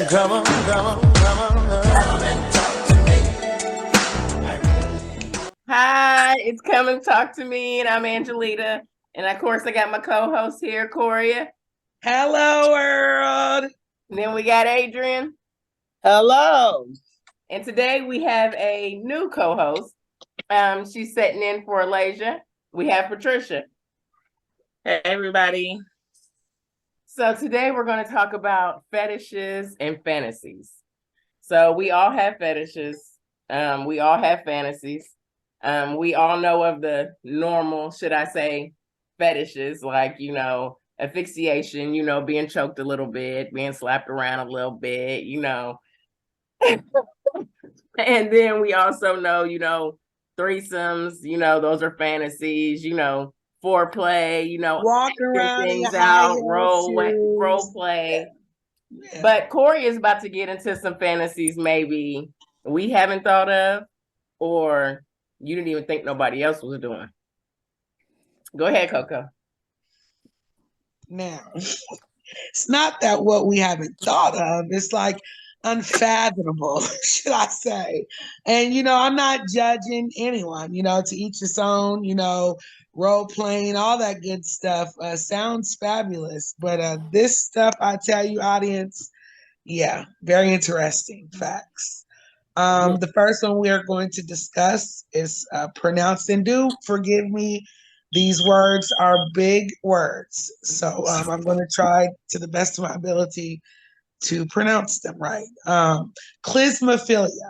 Come on, come on, come on. Hi, it's Come and Talk to Me, and I'm Angelita. And of course, I got my co-host here, Coria. Hello, world. And then we got Adrian. Hello. And today we have a new co-host. She's sitting in for Alasia. We have Patricia. Hey, everybody. So today we're going to talk about fetishes and fantasies. So we all have fetishes. We all have fantasies. We all know of the normal, should I say, fetishes, like, asphyxiation, being choked a little bit, being slapped around a little bit, And then we also know, threesomes, those are fantasies, foreplay, Walk around in things your high out, heel role shoes. play. Yeah. But Corey is about to get into some fantasies maybe we haven't thought of, or you didn't even think nobody else was doing. Go ahead, Coco. Now, it's not that what we haven't thought of. It's like unfathomable, should I say. And, I'm not judging anyone, to each his own, role playing, all that good stuff. Sounds fabulous. But this stuff, I tell you, audience, yeah, very interesting facts. The first one we are going to discuss is pronounced, and do forgive me, these words are big words. So I'm going to try to the best of my ability to pronounce them right. Clismophilia.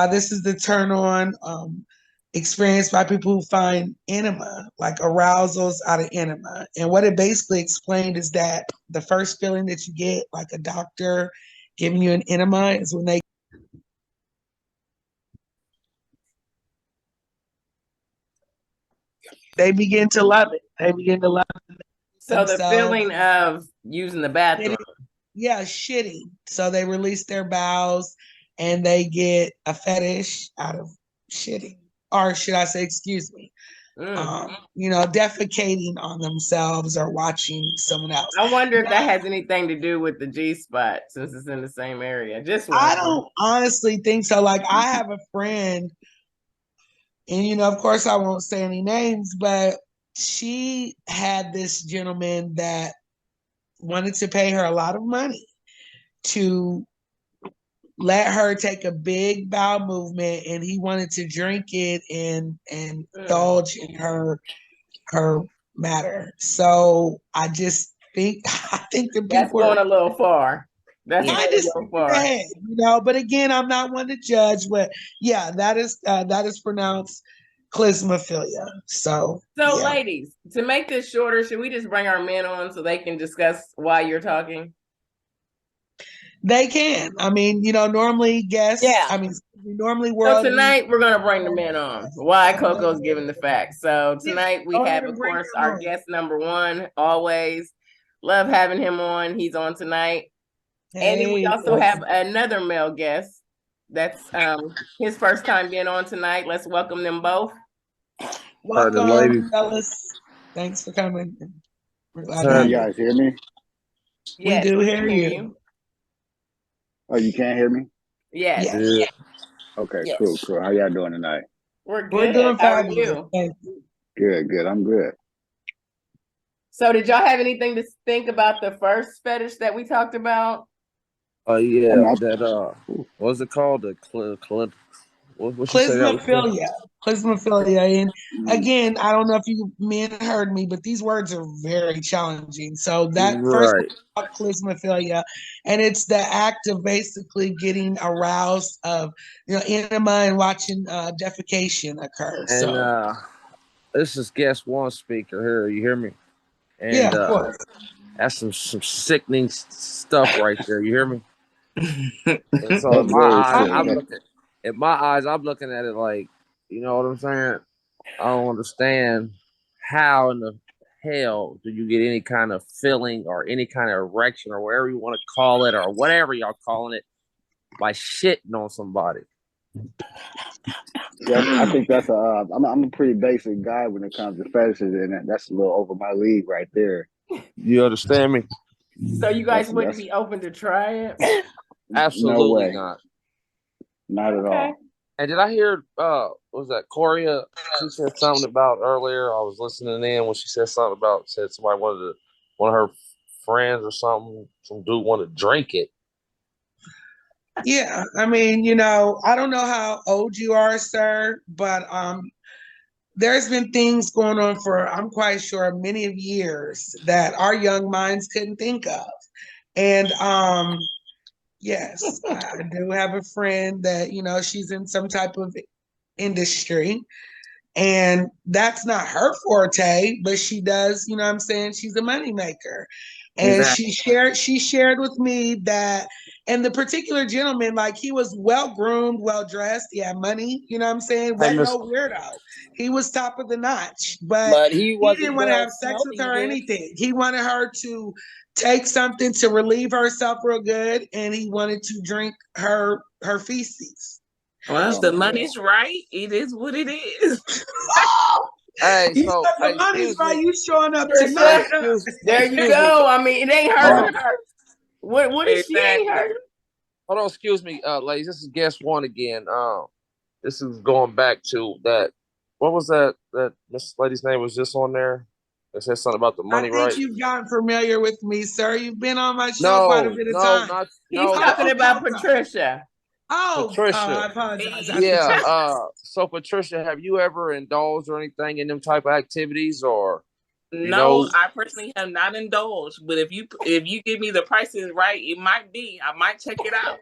This is the turn on experienced by people who find enema, like arousals out of enema. And what it basically explained is that the first feeling that you get, like a doctor giving you an enema, is when they begin to love it. They begin to love it. So the feeling of using the bathroom. Yeah, shitting. So they release their bowels and they get a fetish out of shitting. Or should I say, excuse me, defecating on themselves or watching someone else. I wonder if that has anything to do with the G spot, since it's in the same area. I don't honestly think so. Like, I have a friend, and of course I won't say any names, but she had this gentleman that wanted to pay her a lot of money to let her take a big bowel movement, and he wanted to drink it and indulge in her matter. So I just think the people that's going a little far. That's kind of a little far. Ahead, but again, I'm not one to judge. But yeah, that is pronounced clismophilia. So yeah. Ladies, to make this shorter, should we just bring our men on so they can discuss why you're talking? They can. I mean, normally guests. Yeah. I mean, normally So tonight we're gonna bring the men on. Why Coco's giving the facts. So tonight we have, of course, our guest number one. Always love having him on. He's on tonight. And then we also have another male guest. That's his first time being on tonight. Let's welcome them both. Welcome, fellas. Thanks for coming. Can you guys hear me? Yes, we do hear you. Oh, you can't hear me? Yes. Yeah. Okay, yes. Cool. How y'all doing tonight? We're good. We're doing fine. How are you? Thank you. Good. I'm good. So did y'all have anything to think about the first fetish that we talked about? Yeah, that what's it called? The clismophilia. Clismophilia. And again, I don't know if you men heard me, but these words are very challenging. So that first clismophilia, and it's the act of basically getting aroused of enema and watching defecation occur. And this is guest one speaker here. You hear me? And yeah, of course. That's some sickening stuff right there. You hear me? And so in my eyes, I'm looking at it like, you know what I'm saying? I don't understand how in the hell do you get any kind of feeling or any kind of erection or whatever you want to call it or whatever y'all calling it by shitting on somebody. Yeah, I think that's I'm a pretty basic guy when it comes to fetishes, and that's a little over my league right there. You understand me? So you guys wouldn't be open to try it? No Absolutely way. not. Not at all. And did I hear what was that Coria? She said something about earlier. I was listening in when she said something about said somebody one of her friends or something, some dude wanted to drink it. Yeah, I mean, I don't know how old you are, sir, but there's been things going on for, I'm quite sure, many of years that our young minds couldn't think of. And yes, I do have a friend that, she's in some type of industry, and that's not her forte, but she does, you know what I'm saying? She's a moneymaker. And Exactly. she shared with me that, and the particular gentleman, like, he was well groomed, well dressed, he had money, you know what I'm saying? Hey, Wasn't Miss, no weirdo. He was top of the notch, but But he he wasn't didn't want to well have sex with smelling her or either. anything. He wanted her to take something to relieve herself real good, and he wanted to drink her feces. Well, if the Oh, money's right, it is what it is. hey, You so said the hey, money's excuse right. me, You showing up Trisha, tonight? there you excuse me. go. I mean, it ain't hurting her. What is she ain't Exactly. hurting? Hold on, excuse me, ladies. This is guest one again. This is going back to that. What was that Miss Lady's name was just on there? It said something about the I money, think right? you've gotten familiar with me, sir. You've been on my show quite a No, bit of no, time. not He's no. The talking about Patricia. Patricia. I apologize. That's Yeah. Patricia. So Patricia, have you ever indulged or anything in them type of activities, or you No, know? I personally have not indulged. But if you give me the prices right, it might be. I might check it out.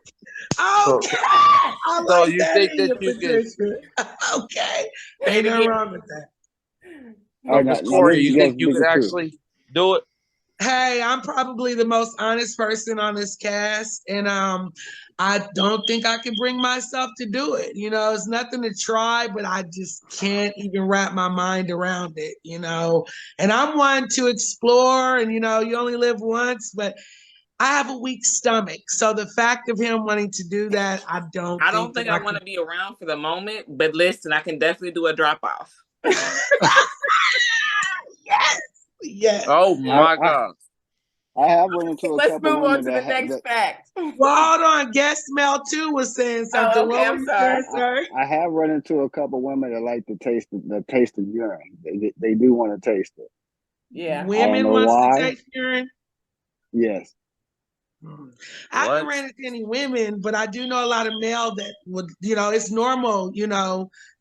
So, Okay. I so like you that think in that you, you can? Patricia. Okay. Say Ain't it nothing again. wrong with that. all right, Miss now this Corey, is you guess think you could number two. actually do it? Hey, I'm probably the most honest person on this cast, and I don't think I can bring myself to do it. It's nothing to try, but I just can't even wrap my mind around it. And I'm one to explore, and you only live once, but I have a weak stomach. So the fact of him wanting to do that, I don't I think don't that think I I want to be around for the moment. But listen, I can definitely do a drop off. can. Yes. Yes. Oh I, my I God! I have run into a Let's couple move on women to the next that fact. Well, hold on. Guest Mel too was saying something. Oh, okay. What were I'm you sorry. saying, sir? I have run into a couple women that like to taste of urine. They do want to taste it. Yeah. I don't Women know wants to why. take urine. Yes. I haven't What? ran into any women, but I do know a lot of male that would, it's normal,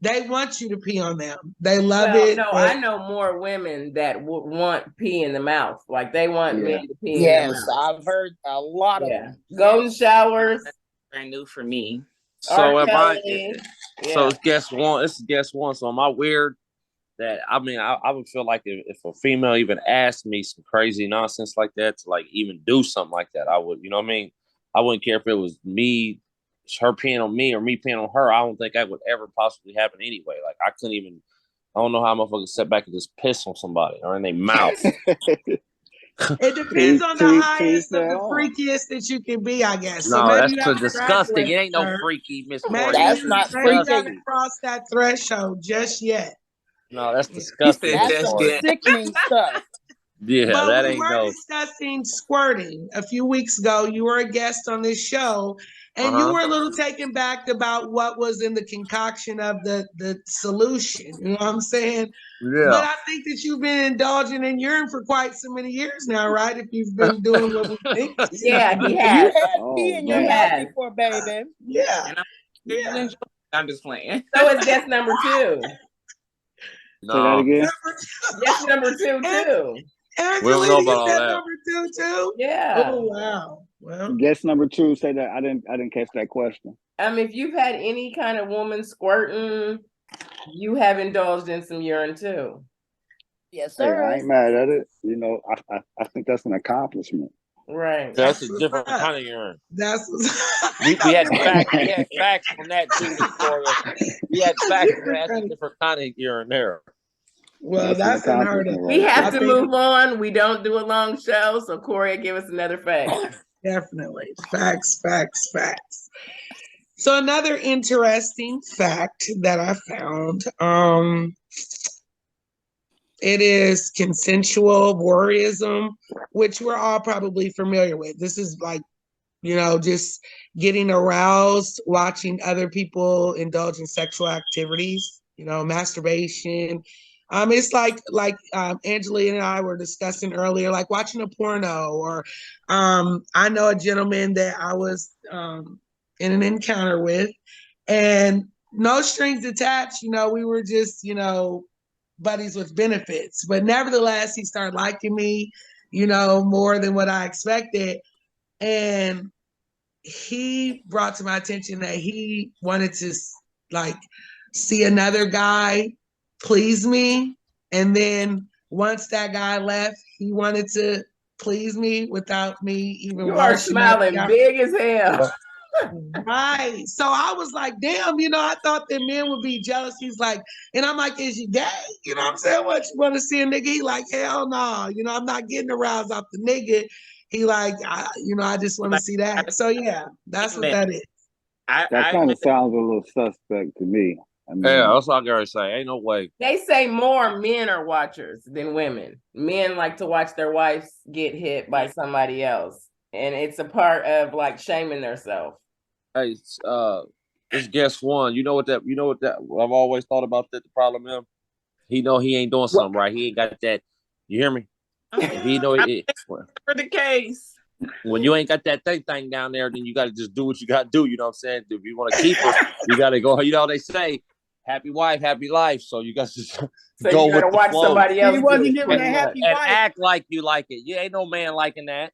they want you to pee on them. They love Well, it. no, I know more women that would want pee in the mouth. Like they want Yeah. men to pee in their Yes, mouth. I've heard a lot of Yeah. them. Golden showers, Brand new for me. R. So am I? Kelly. So Yeah. it's guess one. This is guess one. So am I weird? That I mean, I would feel like if a female even asked me some crazy nonsense like that to like even do something like that, I would, you know what I mean? I wouldn't care if it was me, her peeing on me or me peeing on her. I don't think that would ever possibly happen anyway. Like I couldn't even. I don't know how motherfuckers sit back and just piss on somebody or in their mouth. It depends on the To each highest of their the own. freakiest that you can be, I guess. So No, maybe that's you so haven't disgusting. It graduated, ain't no sir. freaky, Miss Corey. Maybe That's That's you not maybe you freaky. haven't disgusting. crossed that threshold just yet. No, that's He disgusting, said Miss just That's Corey. yet. sickening stuff. Yeah, But that we ain't were no. discussing squirting a few weeks ago. You were a guest on this show, Uh and you huh. were a little taken back about what was in the concoction of the solution. You know what I'm saying? But Yeah. I think that you've been indulging in urine for quite so many years now, right? If you've been doing what we think that you Yeah, should he be You has. doing. had pee Oh in your He man. mouth has. before, baby. Yeah, And I'm sure you yeah. enjoy it. I'm just playing. So it's guess number two. Say that No, again. Guess number two And too. we don't know Angelina, about you all said that. number two too? Yeah. Oh wow. Well, Guess number two. Say that I didn't catch that question. If you've had any kind of woman squirting, you have indulged in some urine too. Yes, Hey, I sir. ain't mad at it. I think that's an accomplishment. Right. That's that's a what's different up. kind of urine. That's what's We had facts. We had facts on that too, Victoria. We had It's a facts on that. different That's a kind of. different kind of urine there. Well, That's an that's unheard of. accomplishment We right have I there. to think move on. We don't do a long show, so Corey, give us another fact. definitely facts, facts, facts. So another interesting fact that I found, it is consensual voyeurism, which we're all probably familiar with. This is like you know, just getting aroused, watching other people indulge in sexual activities, you know, masturbation. It's like Angela and I were discussing earlier, like watching a porno, or I know a gentleman that I was in an encounter with, and no strings attached, you know, we were just, you know, buddies with benefits. But nevertheless, he started liking me, you know, more than what I expected. And he brought to my attention that he wanted to like see another guy please me. And then once that guy left, he wanted to please me without me even You are washing up. smiling big as hell. Right. So I was like, damn, you know, I thought that men would be jealous. He's like, and I'm like, is you gay? You know what I'm saying? What, you want to see a nigga? He like, hell no. You know, I'm not getting aroused off the nigga. He like, you know, I just want to Like, see that. So yeah, that's what man, that is. That kind of sounds a little suspect to me. I mean, Yeah, that's all I gotta say. Ain't no way. They say more men are watchers than women. Men like to watch their wives get hit by somebody else, and it's a part of like shaming themselves. Hey, this guest one. You know what that? I've always thought about that. The problem is, he know he ain't doing something right. He ain't got that. You hear me? If he know it, for the case. when you ain't got that thing down there, then you got to just do what you got to do. You know what I'm saying? If you want to keep her, you got to go. You know they say, happy wife, happy life. So you got to just So go you gotta with the watch flow. somebody else. He wasn't do it. giving a happy And wife. act like you like it. You ain't no man liking that.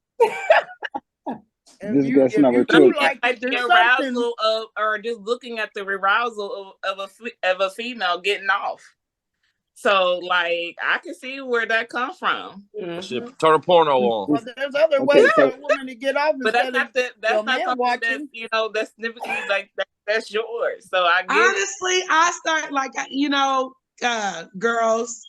this guest number you two. like Like there's the something. arousal of, or just looking at the arousal of a female getting off. So, like, I can see where that comes from. Shit, turn a porno on. Well, there's other Okay, ways so- for a woman to get off But that's instead of not the, your that's not man something watching. that's, you know, that's typically like that's yours. So I get it. Honestly, I start like, you know, girls,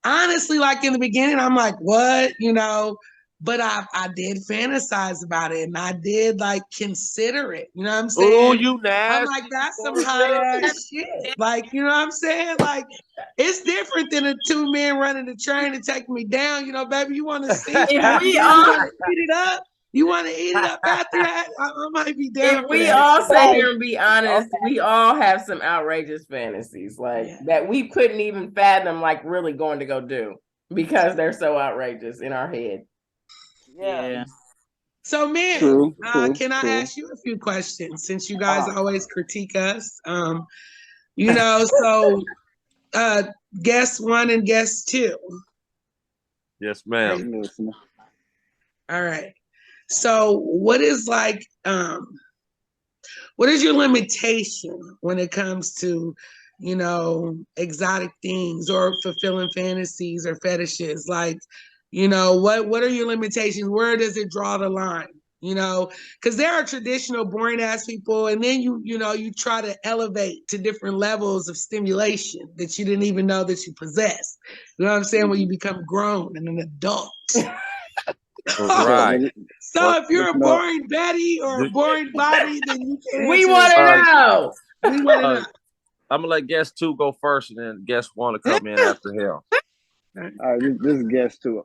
honestly, like in the beginning, I'm like, what, you know, but I did fantasize about it, and I did like consider it. You know what I'm saying? Oh, you nasty. I'm like, that's some hot ass shit. Like, you know what I'm saying? Like, it's different than the two men running the train and taking me down. You know, baby, you want to see? If we you all, want to eat it up? You want to eat it up after that? I might be down if for we that. all sit Like, here and be honest, we all have some outrageous fantasies like Yeah. that we couldn't even fathom, like really going to go do because they're so outrageous in our head. Yeah. So, man, True, can I true. ask you a few questions since you guys always critique us? You know, so guest one and guest two. Yes, ma'am. Listen. All right. So, what is like what is your limitation when it comes to, you know, exotic things or fulfilling fantasies or fetishes? Like, you know, what are your limitations? Where does it draw the line? You know, because there are traditional boring ass people, and then you know, you try to elevate to different levels of stimulation that you didn't even know that you possess. You know what I'm saying? When you become grown and an adult. Right. So if you're a Listen up. boring Betty or a boring Bobby, then you can't We answer want this to question. know. We want to know. I'm gonna let guest two go first, and then guest one to come in after him. All right, this guest too.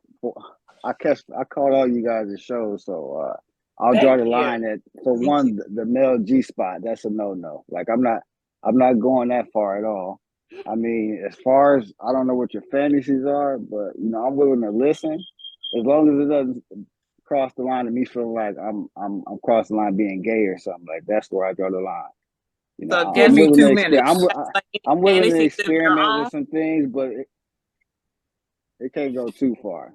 I caught all you guys' shows, so I'll draw Thank the you. line at for one the male G spot. That's a no. Like I'm not going that far at all. I mean, as far as I don't know what your fantasies are, but you know I'm willing to listen as long as it doesn't cross the line of me feeling like I'm crossing the line being gay or something. Like that's where I draw the line. You know, So give I'm me willing 2 to minutes. I'm willing to fantasies of your experiment own. with some things, but it can't go too far.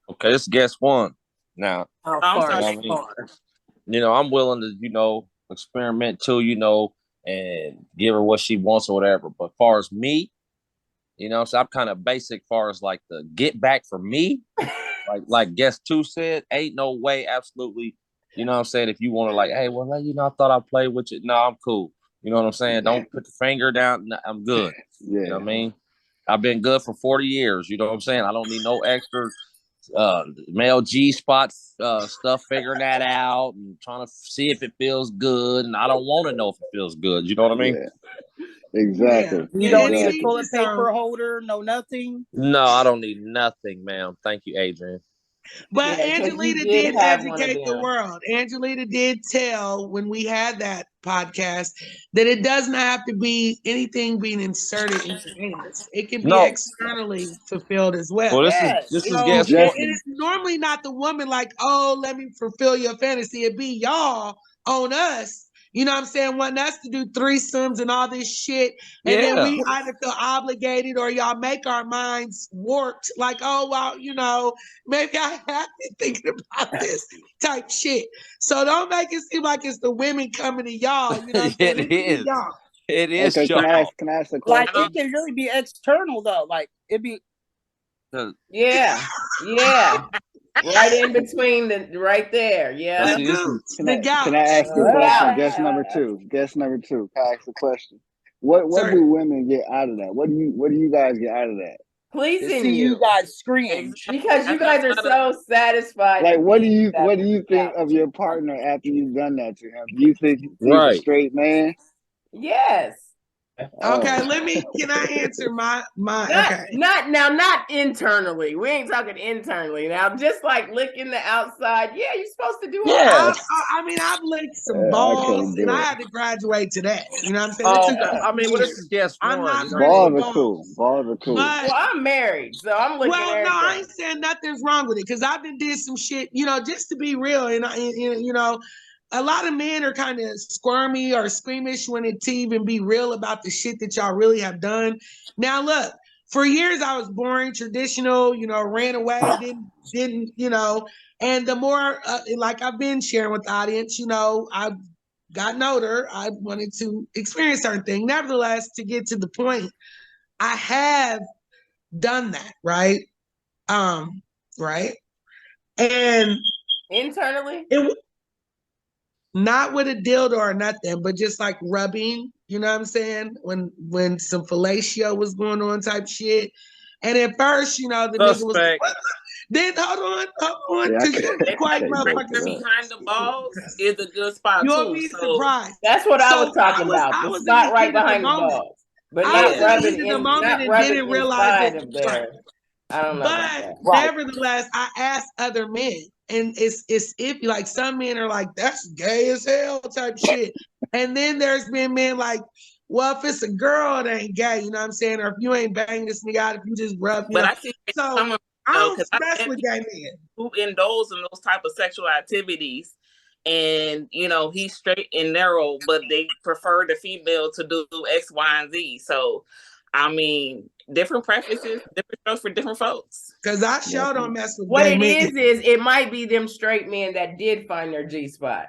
Okay, this guest one. Now, I'm sorry. you know, I'm willing to, you know, experiment too, you know, and give her what she wants or whatever. But far as me, you know, so I'm kind of basic far as like the get back for me. like guest two said, ain't no way, absolutely. You know what I'm saying? If you want to like, hey, well, you know, I thought I'd play with you. No, I'm cool. You know what I'm saying? Don't put the finger down. No, I'm good. Yeah. You know what I mean? I've been good for 40 years. You know what I'm saying? I don't need no extra male G spot stuff, figuring that out and trying to see if it feels good. And I don't want to know if it feels good. You know what I mean? Yeah, exactly. You don't need a Exactly. toilet paper holder, no nothing. No, I don't need nothing, ma'am. Thank you, Adrian. But Yeah, 'cause you Angelita did did have one of educate the them. world. Angelita did tell when we had that podcast that it does not have to be anything being inserted into anus. It can be No. externally fulfilled as well. Well, Yes. this is So guess it what. Just is normally not the woman like, oh, let me fulfill your fantasy. It be y'all on us. You know what I'm saying? Wanting us to do threesomes and all this shit. And then Yeah. we either feel obligated or y'all make our minds warped. Like, oh, well, you know, maybe I have been thinking about this type shit. So don't make it seem like it's the women coming to y'all. You know what I'm saying? It It can be is. y'all. It is okay. Can y'all. I ask a Like question? it can really be external though. Like it be Yeah. Yeah. Right in between right there. Now, Yeah. The see, this is gooch, Can the can I gouch. ask a Look question? out. Guess number two. Guess number two. Can I ask a question? What do Sir. women get out of that? What do you guys get out of that? to Pleasing see you you. guys scream. Exactly. Because you guys are so satisfied Like to be that what do you think of your partner after you've done that to him? Do you think he's a right. straight man? Yes. Okay, Oh, can I answer my okay. Not internally. We ain't talking internally. Now, just like licking the outside. Yeah, you're supposed to do all Yeah. that. I mean, I've licked some I balls, can't and do I it. had to graduate to that. You know what I'm saying? It Oh, took okay. me I some mean, well, this years. is guess I'm one. not You know what I friends with mean? Balls are balls, cool. Balls are cool. but Well, I'm married, so I'm licking well, no, I everything. ain't saying nothing's wrong with it because I've been did some shit. You know, just to be real, and you know, a lot of men are kind of squirmy or squeamish when it to even be real about the shit that y'all really have done. Now, look, for years I was boring, traditional. You know, ran away, didn't you know? And the more, like I've been sharing with the audience, you know, I've gotten older. I wanted to experience certain things. Nevertheless, to get to the point, I have done that, right? Um, right? And Internally? it not with a dildo or nothing, but just like rubbing, you know what I'm saying? When some fellatio was going on type shit. And at first, you know, the nigga was like, Suspect. what? Then hold on, Yeah, because you And quite can't go right to there motherfuckers. that. behind the balls is a good spot You'll too. be So surprised. That's what I So was talking about. I The was in the spot right heat of the behind the moment. balls. But I not was in yeah, the heat of the moment not and rubbing didn't realize inside it. of Right. there. I don't know about But that. Right. nevertheless, I asked other men, and it's if like some men are like, that's gay as hell type shit. And then there's been men like, well, if it's a girl, it ain't gay, you know what I'm saying? Or if you ain't banging this nigga out, if you just rub, you but know. I see it So coming I though don't because I mess met with people gay men. who indulge in those type of sexual activities, and you know he's straight and narrow, but they prefer the female to do X, Y, and Z. So, I mean, different preferences, different strokes for different folks. Because I sure Definitely. don't mess with What gay it men. is it might be them straight men that did find their G spot.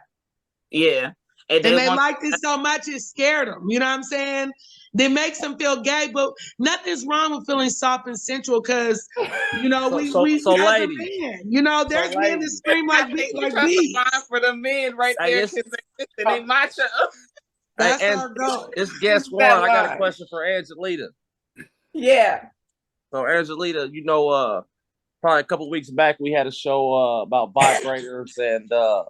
Yeah, and And they they want liked it so much it scared them. You know what I'm saying? They makes them feel gay, but nothing's wrong with feeling soft and sensual because, you know, So, we so, as a ladies. man, you know, So, there's men that ladies. scream I like think you like dropped the line bees. for the men right Hey, there this, because they macho. hey, That's and our goal. this guess That one. I got a line. question for Angelita. Yeah. So, Angelita, you know, probably a couple weeks back we had a show about vibrators and the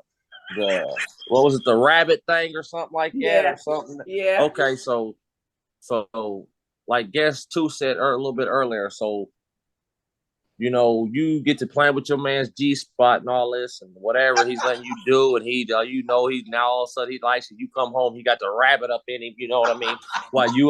what was it, the rabbit thing or something like that Yeah. or something. Yeah. Okay, so like guest two said a little bit earlier. So you know, you get to plan with your man's G spot and all this and whatever he's letting you do, and you know, he now all of a sudden he likes it. You come home, he got the rabbit up in him. You know what I mean? While you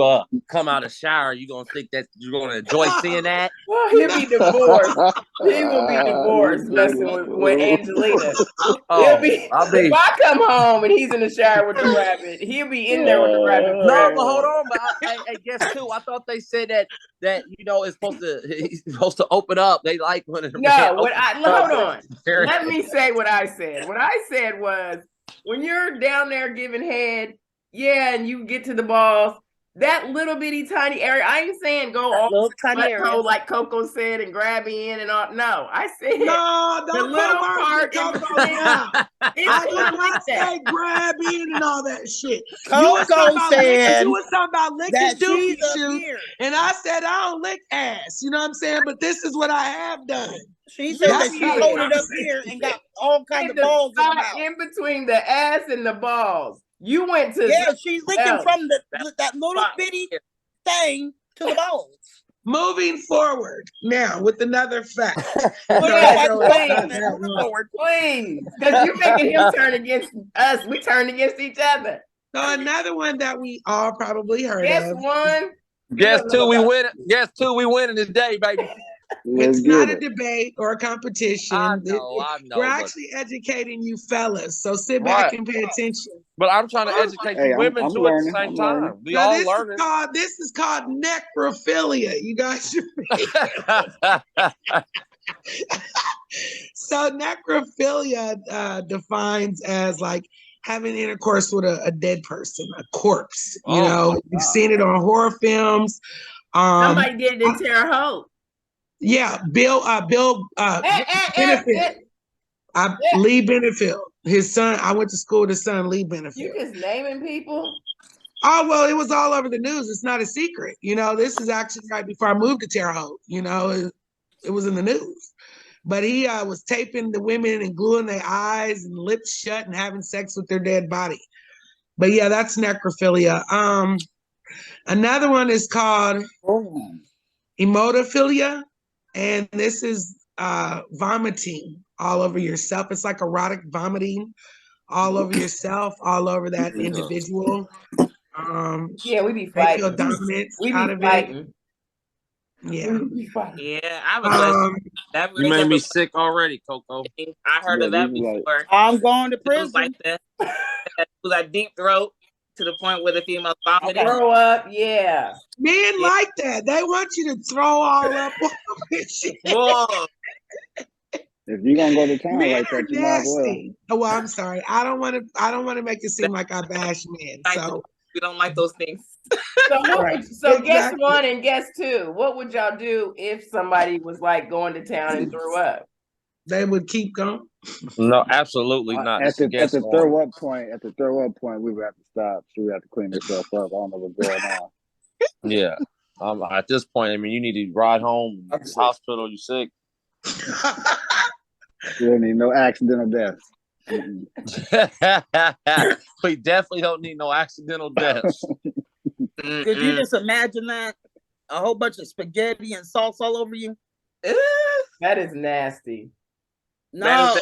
come out of the shower, you gonna think that you're gonna enjoy seeing that. Well, he'll be divorced. He will be You divorced funny messing with fool. Angelita. He'll Oh, be I'll if be I come home and he's in the shower with the rabbit, he'll be in there with the rabbit no, prayer. but hold on, but I guess too. I thought they said that you know it's supposed to he's supposed to open up. They like when a man No, opens up. hold on. Let me say what I said. What I said was when you're down there giving head, yeah, and you get to the balls, that little bitty tiny area. I ain't saying go all Little the tiny area. butthole like Coco said and grab in and all. No, I said No, the don't little put words in part in Coco's between. mouth. I It's did not like not that. say grab in and all that shit. You was talking Coco about licking. said You was talking about licking that she's doobie up shoes, here. and I said I don't lick ass. You know what I'm saying? But this is what I have done. She said You that That's she not did. what hold it I'm up saying. here and got all kinds In of the balls in her spot mouth. in between the ass and the balls. You went to Yeah, she's licking else. from That that little spot bitty here. thing to the balls. Moving forward now with another fact. Please, because you're making him turn against us. We turn against each other. So another one that we all probably heard Guess of. one. Guess two, we win. Guess two, we winning today, baby. Let's It's not get a it. debate or a competition. I know. We're but- actually educating you fellas, so sit back Right. and pay attention. But I'm trying to educate the women I'm too at the learning. same I'm time. learning. We Now all learning. this is called necrophilia. You guys should be. So necrophilia defines as like having intercourse with a dead person, a corpse. You know, you've seen it on horror films. Somebody did it in Terre Haute. Yeah, Bill Benefield. Lee Benefield. His son, I went to school with his son, Lee Benefield. You just naming people? Oh, well, it was all over the news. It's not a secret. You know, this is actually right before I moved to Terre Haute. You know, it was in the news. But he was taping the women and gluing their eyes and lips shut and having sex with their dead body. But yeah, that's necrophilia. Another one is called emotophilia. And this is vomiting all over yourself. It's like erotic vomiting all over yourself, all over that individual. Yeah, we be they fighting. feel dominance We out be of fighting. it. Yeah. Yeah, I have a question. That You made me sick already, Coco. I heard of that before. I'm going to It was prison. like that. It was like deep throat to the point where the female vomited. Throw up, yeah. Men like that. They want you to throw all up on shit. Whoa. If you're gonna go to town Men like are that, you might as well. nasty. Oh, well, I'm sorry. I don't want to make it seem like I bash men. So We don't like those things. So guess one and guess two. What would y'all do if somebody was like going to town and threw up? They would keep going. No, absolutely not. At the throw up point, we would have to stop. She would have to clean herself up. I don't know what's going on. Yeah. At this point, I mean, you need to ride home, hospital, you sick. You don't need no accidental deaths. We definitely don't need no accidental deaths. Could you just imagine that? A whole bunch of spaghetti and sauce all over you? That is nasty. No.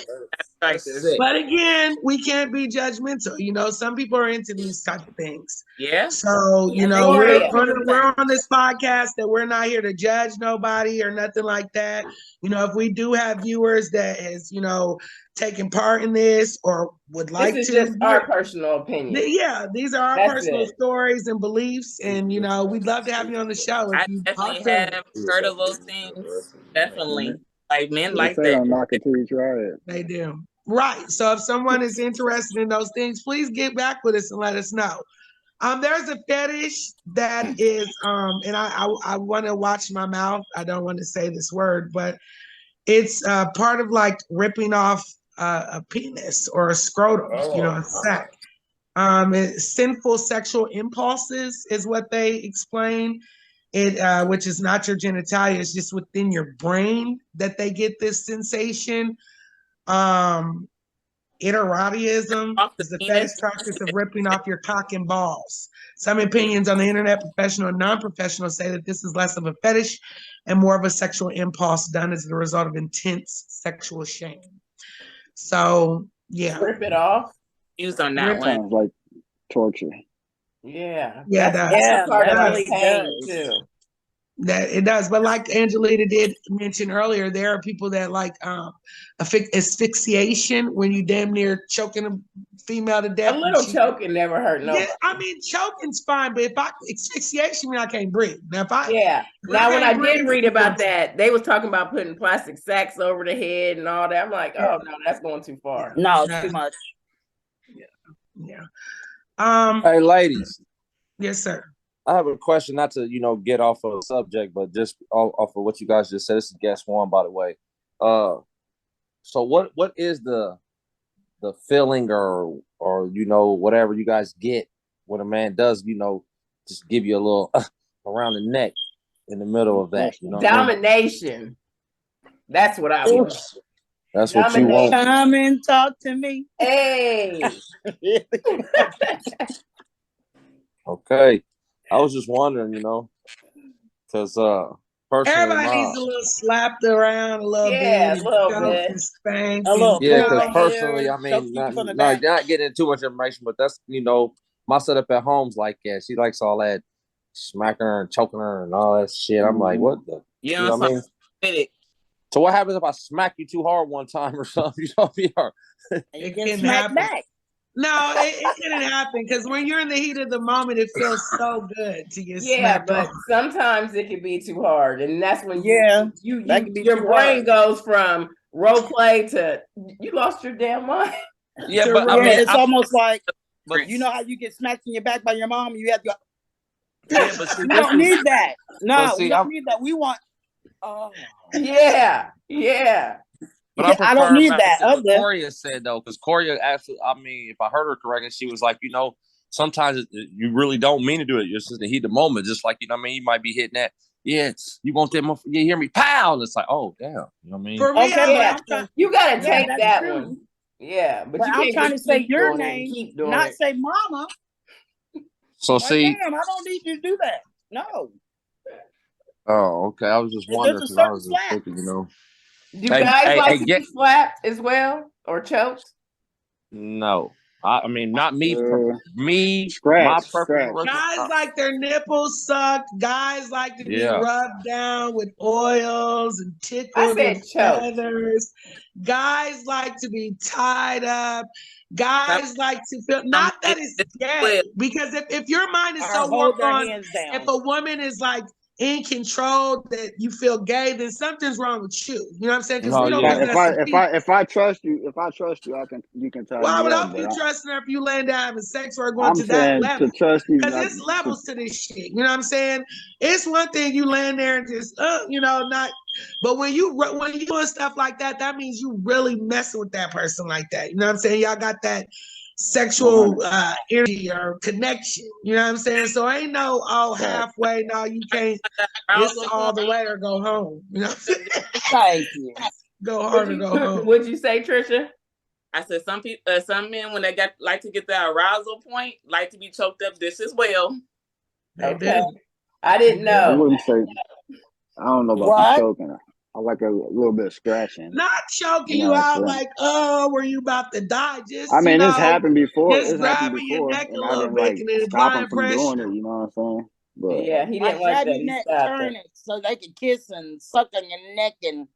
But again, we can't be judgmental. You know, some people are into these type of things. Yeah. So, you know, we're on this podcast that we're not here to judge nobody or nothing like that. You know, if we do have viewers that is, you know, taking part in this or would like this to. This is just our personal opinion. Yeah, these are our personal stories and beliefs. And, you know, we'd love to have you on the show. I definitely have heard of those things. Definitely. Like men like that. Don't knock it till you try it. They do. Right. So if someone is interested in those things, please get back with us and let us know. There's a fetish that is, and I want to watch my mouth. I don't want to say this word, but it's part of like ripping off a penis or a scrotum, you know, a sack. Sinful sexual impulses is what they explain. It which is not your genitalia, it's just within your brain that they get this sensation. Iterotism is the fetish practice of ripping off your cock and balls. Some opinions on the internet, professional and non-professional, say that this is less of a fetish and more of a sexual impulse done as the result of intense sexual shame. So, yeah. Rip it off. Used on that one. Sounds like torture. Yeah. Yeah, that's a part of the pain too. That it does, but like Angelita did mention earlier, there are people that like asphyxiation when you damn near choking a female to death. A little choking never hurt nobody. Yeah, I mean choking's fine, but if asphyxiation mean I can't breathe. Now if I now when I did read about that, they was talking about putting plastic sacks over the head and all that. I'm like, oh no, that's going too far. No, too much. Yeah. Hey, ladies. Yes, sir. I have a question, not to, you know, get off of the subject, but just off of what you guys just said. This is guest one, by the way. So what is the feeling or you know, whatever you guys get when a man does, you know, just give you a little around the neck in the middle of that, you know? Domination. That's what I want. That's what you want. Come and talk to me. Hey. Okay. I was just wondering, you know, because personally, Everybody needs my a little slapped around a little Yeah, bit a and little choked bit. and spanked A little and yeah, pull because the personally, hair, I choke mean, you not, from the not back. not getting into too much information, but that's my setup at home's like that. She likes all that smacking her and choking her and all that shit. I'm like, what the? You You know, know what I something mean? with it. So what happens if I smack you too hard one time or something? You know, be hard. And you it get can smacked happen. back. No, it couldn't happen because when you're in the heat of the moment, it feels so good to get Yeah, smacked but off. sometimes it can be too hard, and that's when Yeah, you that can be your too brain hard. goes from role play to you lost your damn mind. Yeah, To but I Yeah, mean, it's almost like, but you know how you get smacked in your back by your mom? You have to go, yeah, but see, we this don't is. need that. But No, we see, don't need that. We want, oh, Yeah. But I'm I don't preferring need back that to what other. Coria said though, because Coria actually, I mean, if I heard her correctly, she was like, sometimes you really don't mean to do it. You're just in the heat of the moment, just like what I mean. You might be hitting that. Yeah, you want that? You hear me? Pow! And it's like, oh damn, you know what I mean? For me, Okay, I but Yeah. like I'm trying, to. You gotta yeah, take that's that true. one. Yeah, but But you I'm can't trying to just say keep your doing it and name, keep doing not it. say mama. So Like, see, damn, I don't need you to do that. No. oh okay, I was just wondering There's a because I certain was just slap. thinking. Do Hey, guys hey, like hey, to get be slapped as well or choked? no. I mean, not me. Me, my Scratch. preference. Guys like their nipples sucked. Guys like to be Yeah. rubbed down with oils and I tickled said with choked. feathers. Guys like to be tied up. Guys like to feel, not that it's gay, because if your mind is Or so hold warped their on, hands if down. a woman is like in control that you feel gay, then something's wrong with you. You know what I'm saying? Because Oh we don't yeah. possess the feet. If I trust you, you can tie Well, I me would up. hope But you trusting her if you laying down having sex or going I'm to that saying level. to trust you, Because it's levels to this shit. You know what I'm saying? It's one thing you laying there and just, not. But when you doing stuff like that, that means you really messing with that person like that. You know what I'm saying? Y'all got that sexual energy or connection. You know what I'm saying? So ain't no halfway. No, you can't. It's all the way or go home. You know what I'm saying? Thank you. Go hard or go home. What'd you say, Trisha? I said some people, some men, when they like to get their arousal point, like to be choked up this as well. They Okay. do. I didn't I know. wouldn't say. I don't know about What? the choking. I like a little bit of scratching. Not choking You know you what I'm out saying? like, oh, were you about to die? Just, I mean, it's happened before. just It's happened grabbing your before, neck a and I little didn't bit like and then stop him applying from pressure. doing it. You know what I'm saying? But Yeah, he Like didn't like grab that. your He neck, stopped turn it. it so they can kiss and suck on your neck and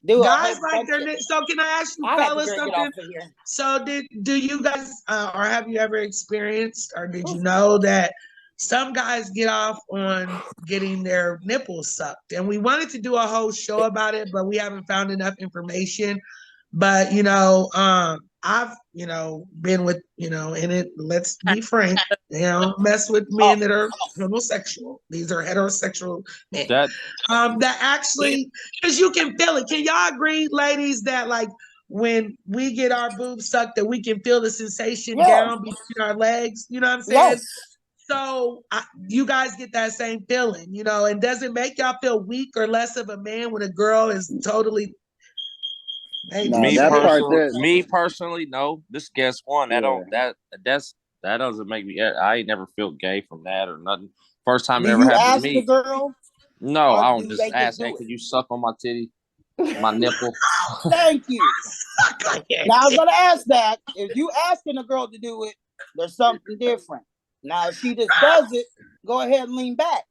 do a Guys whole like bunch their of. neck. So can I ask you I had to fellas get something? off of here. So do you guys or have you ever experienced or did you know that some guys get off on getting their nipples sucked? And we wanted to do a whole show about it, but we haven't found enough information. But I've been with in it. Let's be frank. Mess with Oh, men that are homosexual. These are heterosexual men. That That actually, because you can feel it. Can y'all agree, ladies, that like when we get our boobs sucked, that we can feel the sensation yeah. down between our legs? You know what I'm saying? Yes. So you guys get that same feeling, and does it make y'all feel weak or less of a man when a girl is totally no, me that part personally, there, no. This guess one. yeah. That doesn't make me. I ain't never felt gay from that or nothing. First time it Do ever you happened to ask the me. girl No, or I don't do just they just ask. Hey, do it? could you suck on my titty, my nipple? Thank you. Now I was gonna ask that. If you asking a girl to do it, there's something different. Now if she just does it, go ahead and lean back.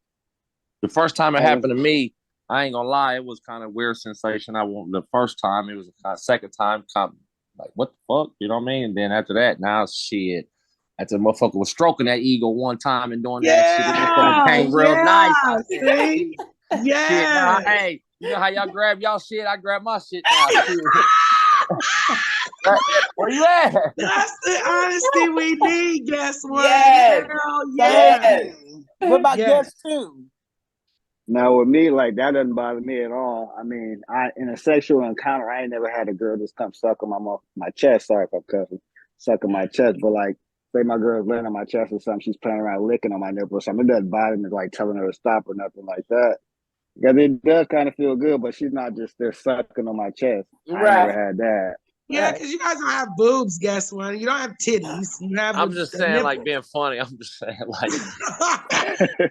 The first time it I was, happened to me, I ain't gonna lie, it was kind of weird sensation. I won't. The first time, it was a second time, kind of like what the fuck, you know what I mean? And then after that, now shit. After the motherfucker was stroking that ego one time and doing that shit, the motherfucker Yeah, came real nice. I said, see? shit, nah, Yeah. hey, you know how y'all grab y'all shit? I grab my shit now. Shit. Where you at? That's the honesty we need. Guess what? Yes. Hell Thank yeah. you. What about Yeah. guess two? now with me, like that doesn't bother me at all. I mean, I in a sexual encounter, I ain't never had a girl just come suck on my chest. Sorry if I'm cussing, suck on my chest. But like, say my girl's laying on my chest or something, she's playing around licking on my nipple or something. It doesn't bother me like telling her to stop or nothing like that. Because it does kind of feel good, but she's not just there sucking on my chest. I ain't never Right. had that. Yeah, because you guys don't have boobs, guess what? You don't have titties. You have I'm just the saying, like nipples. being funny. I'm just saying, like.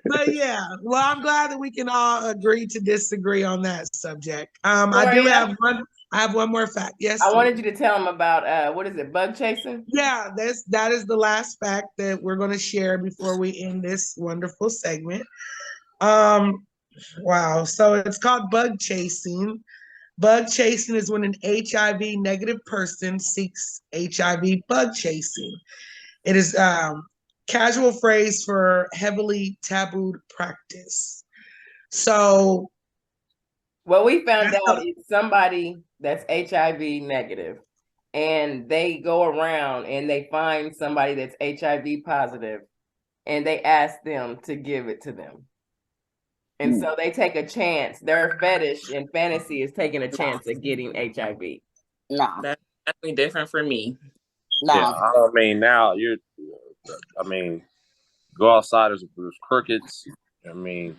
But yeah, well, I'm glad that we can all agree to disagree on that subject. I do Gloria, have one. I have one more fact. Yes. I sir. wanted you to tell them about what is it, bug chasing? Yeah, that is the last fact that we're going to share before we end this wonderful segment. Wow. So it's called bug chasing. Bug chasing is when an HIV negative person seeks HIV bug chasing. It is casual phrase for heavily tabooed practice. So Well, we found out it's somebody that's HIV negative, and they go around and they find somebody that's HIV positive, and they ask them to give it to them. And so they take a chance. Their fetish and fantasy is taking a chance at getting HIV. Nah, That's definitely different for me. Yeah, nah. I mean, now go outside, there's crickets. I mean,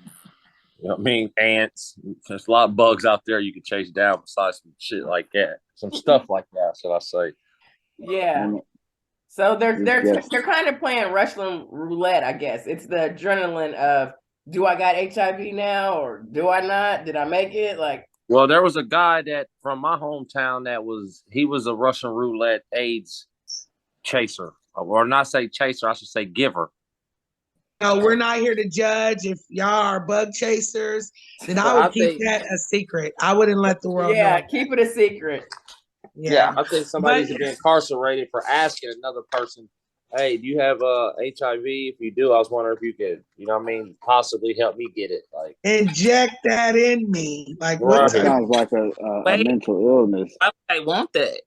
ants. There's a lot of bugs out there you can chase down besides some shit like that. Some stuff like that, should I say. Yeah. So they're kind of playing Russian roulette, I guess. It's the adrenaline of, do I got HIV now or do I not? Did I make it? Like, well, there was a guy that from my hometown he was a Russian roulette AIDS chaser, or not say chaser, I should say giver. No, we're not here to judge. If y'all are bug chasers, then I would keep that a secret. I wouldn't let the world know. Yeah, keep it a secret. Yeah. I think somebody needs to be incarcerated for asking another person, hey, do you have HIV? If you do, I was wondering if you could, possibly help me get it. Like, inject that in me. Like, right. what That sounds like a mental illness. I want that.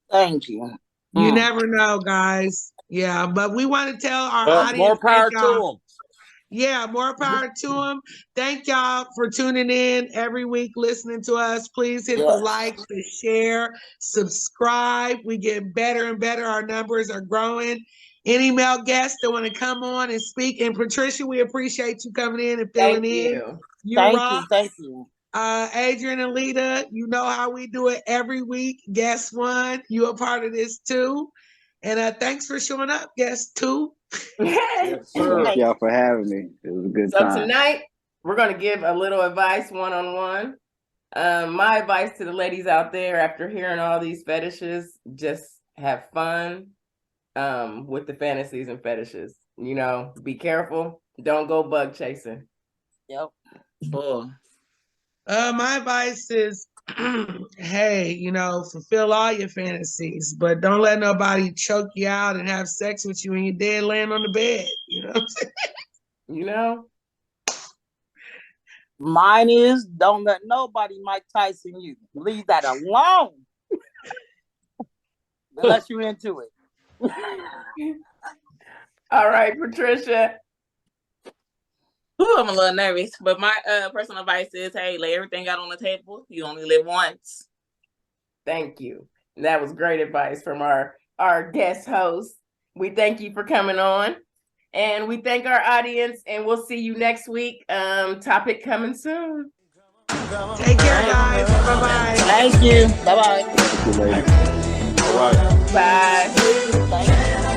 Thank you. You never know, guys. Yeah, but we want to tell our audience. More power to them. Yeah, more power to them. Thank y'all for tuning in every week, listening to us. Please hit the like, the share, subscribe. We get better and better. Our numbers are growing. Any male guests that want to come on and speak. And Patricia, we appreciate you coming in and filling in. Thank you. Adrian and Lita, you know how we do it every week. Guest one, you a part of this too. And thanks for showing up, guest two. Yes, sir. Thank y'all for having me. It was a good time. So tonight, we're going to give a little advice one-on-one. My advice to the ladies out there, after hearing all these fetishes, just have fun with the fantasies and fetishes. Be careful. Don't go bug chasing. Yep. My advice is, hey, fulfill all your fantasies, but don't let nobody choke you out and have sex with you when you're dead laying on the bed. You know what I'm saying? Mine is, don't let nobody Mike Tyson you. Leave that alone. Unless you're into it. All right, Patricia. Ooh, I'm a little nervous, but my personal advice is, hey, lay everything out on the table. You only live once. Thank you. That was great advice from our guest host. We thank you for coming on, and we thank our audience, and we'll see you next week. Topic coming soon. Take care, guys. Bye-bye. Thank you. Bye-bye. Thank you, ladies. All right. Bye. Thank you.